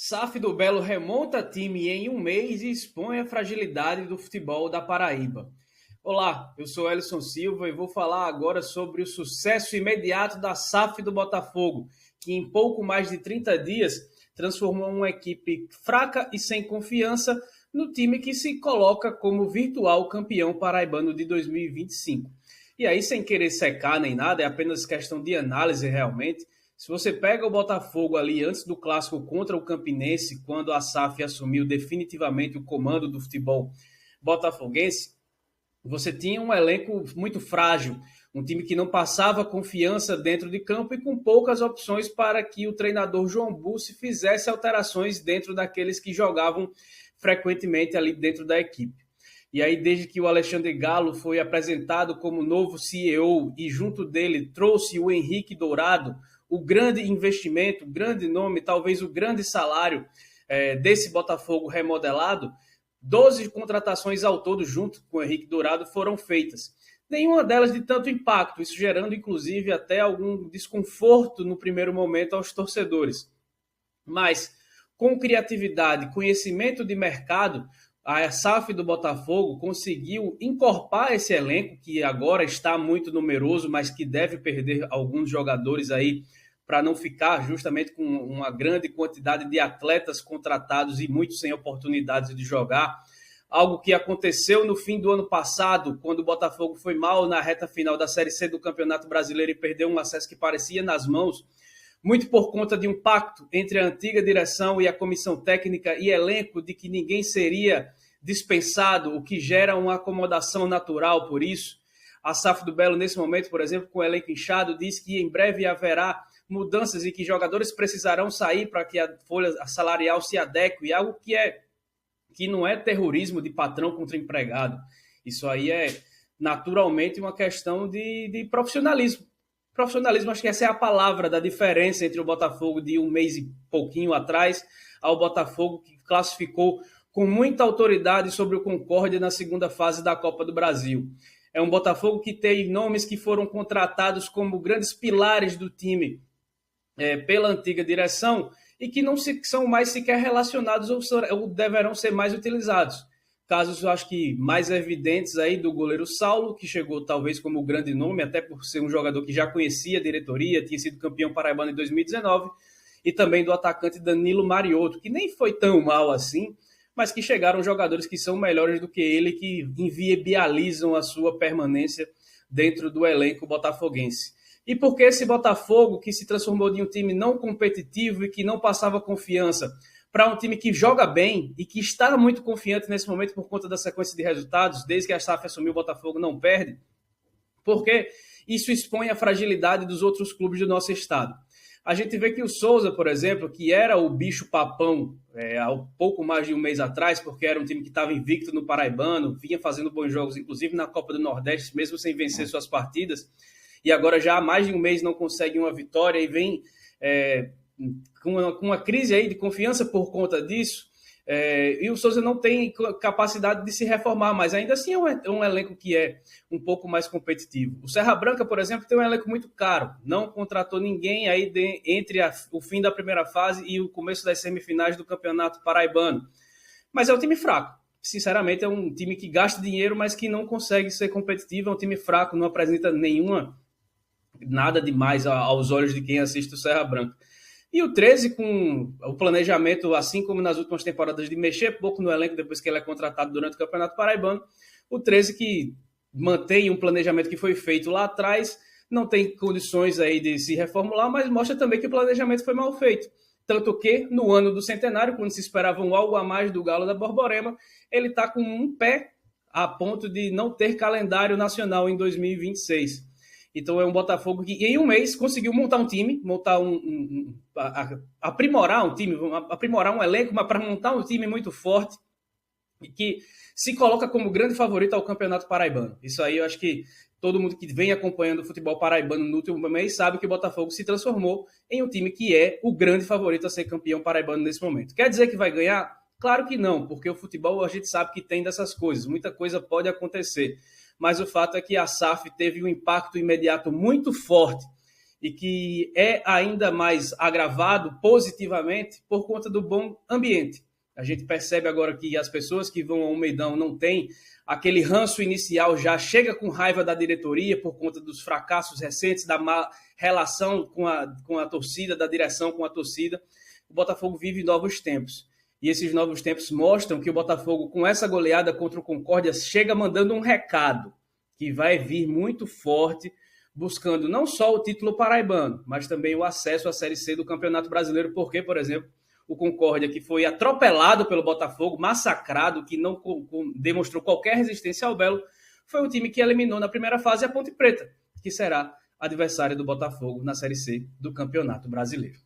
SAF do Belo remonta time em um mês e expõe a fragilidade do futebol da Paraíba. Olá, eu sou Elison Silva e vou falar agora sobre o sucesso imediato da SAF do Botafogo, que em pouco mais de 30 dias transformou uma equipe fraca e sem confiança no time que se coloca como virtual campeão paraibano de 2025. E aí, sem querer secar nem nada, é apenas questão de análise realmente. Se você pega o Botafogo ali antes do clássico contra o Campinense, quando a SAF assumiu definitivamente o comando do futebol botafoguense, você tinha um elenco muito frágil, um time que não passava confiança dentro de campo e com poucas opções para que o treinador João Bussi fizesse alterações dentro daqueles que jogavam frequentemente ali dentro da equipe. E aí, desde que o Alexandre Galo foi apresentado como novo CEO e junto dele trouxe o Henrique Dourado, o grande investimento, o grande nome, talvez o grande salário desse Botafogo remodelado, 12 contratações ao todo junto com o Henrique Dourado foram feitas. Nenhuma delas de tanto impacto, isso gerando inclusive até algum desconforto no primeiro momento aos torcedores. Mas com criatividade, conhecimento de mercado, a SAF do Botafogo conseguiu encorpar esse elenco, que agora está muito numeroso, mas que deve perder alguns jogadores aí para não ficar justamente com uma grande quantidade de atletas contratados e muitos sem oportunidades de jogar. Algo que aconteceu no fim do ano passado, quando o Botafogo foi mal na reta final da Série C do Campeonato Brasileiro e perdeu um acesso que parecia nas mãos, muito por conta de um pacto entre a antiga direção e a comissão técnica e elenco de que ninguém seria dispensado, o que gera uma acomodação natural por isso. A SAF do Belo, nesse momento, por exemplo, com o elenco inchado, diz que em breve haverá mudanças e que jogadores precisarão sair para que a folha salarial se adeque, algo que não é terrorismo de patrão contra empregado. Isso aí é naturalmente uma questão de profissionalismo. Profissionalismo, acho que essa é a palavra da diferença entre o Botafogo de um mês e pouquinho atrás ao Botafogo que classificou com muita autoridade sobre o Concórdia na segunda fase da Copa do Brasil. É um Botafogo que tem nomes que foram contratados como grandes pilares do time pela antiga direção e que não são mais sequer relacionados ou deverão ser mais utilizados. Casos, eu acho que mais evidentes aí do goleiro Saulo, que chegou talvez como grande nome, até por ser um jogador que já conhecia a diretoria, tinha sido campeão paraibano em 2019, e também do atacante Danilo Mariotto, que nem foi tão mal assim, mas que chegaram jogadores que são melhores do que ele, que inviabilizam a sua permanência dentro do elenco botafoguense. E por que esse Botafogo, que se transformou em um time não competitivo e que não passava confiança, para um time que joga bem e que está muito confiante nesse momento por conta da sequência de resultados, desde que a SAF assumiu, o Botafogo não perde, porque isso expõe a fragilidade dos outros clubes do nosso estado. A gente vê que o Souza, por exemplo, que era o bicho-papão há pouco mais de um mês atrás, porque era um time que estava invicto no Paraibano, vinha fazendo bons jogos, inclusive na Copa do Nordeste, mesmo sem vencer suas partidas, e agora já há mais de um mês não consegue uma vitória e vem com uma crise aí de confiança por conta disso, e o Souza não tem capacidade de se reformar, mas ainda assim é um elenco que é um pouco mais competitivo. O Serra Branca, por exemplo, tem um elenco muito caro, não contratou ninguém aí entre o fim da primeira fase e o começo das semifinais do Campeonato Paraibano, mas é um time fraco. Sinceramente, é um time que gasta dinheiro, mas que não consegue ser competitivo, é um time fraco, não apresenta nada demais aos olhos de quem assiste o Serra Branca. E o 13, com o planejamento, assim como nas últimas temporadas, de mexer pouco no elenco depois que ele é contratado durante o Campeonato Paraibano, o 13 que mantém um planejamento que foi feito lá atrás, não tem condições aí de se reformular, mas mostra também que o planejamento foi mal feito. Tanto que, no ano do centenário, quando se esperava algo a mais do Galo da Borborema, ele está com um pé a ponto de não ter calendário nacional em 2026. Então é um Botafogo que em um mês conseguiu montar um time, aprimorar um time, aprimorar um elenco, mas para montar um time muito forte e que se coloca como grande favorito ao Campeonato Paraibano. Isso aí eu acho que todo mundo que vem acompanhando o futebol paraibano no último mês sabe que o Botafogo se transformou em um time que é o grande favorito a ser campeão paraibano nesse momento. Quer dizer que vai ganhar? Claro que não, porque o futebol a gente sabe que tem dessas coisas, muita coisa pode acontecer. Mas o fato é que a SAF teve um impacto imediato muito forte e que é ainda mais agravado positivamente por conta do bom ambiente. A gente percebe agora que as pessoas que vão ao Meidão não têm aquele ranço inicial, já chega com raiva da diretoria por conta dos fracassos recentes, da má relação com a torcida, da direção com a torcida. O Botafogo vive novos tempos. E esses novos tempos mostram que o Botafogo, com essa goleada contra o Concórdia, chega mandando um recado que vai vir muito forte, buscando não só o título paraibano, mas também o acesso à Série C do Campeonato Brasileiro, porque, por exemplo, o Concórdia, que foi atropelado pelo Botafogo, massacrado, que não demonstrou qualquer resistência ao Belo, foi o time que eliminou na primeira fase a Ponte Preta, que será adversária do Botafogo na Série C do Campeonato Brasileiro.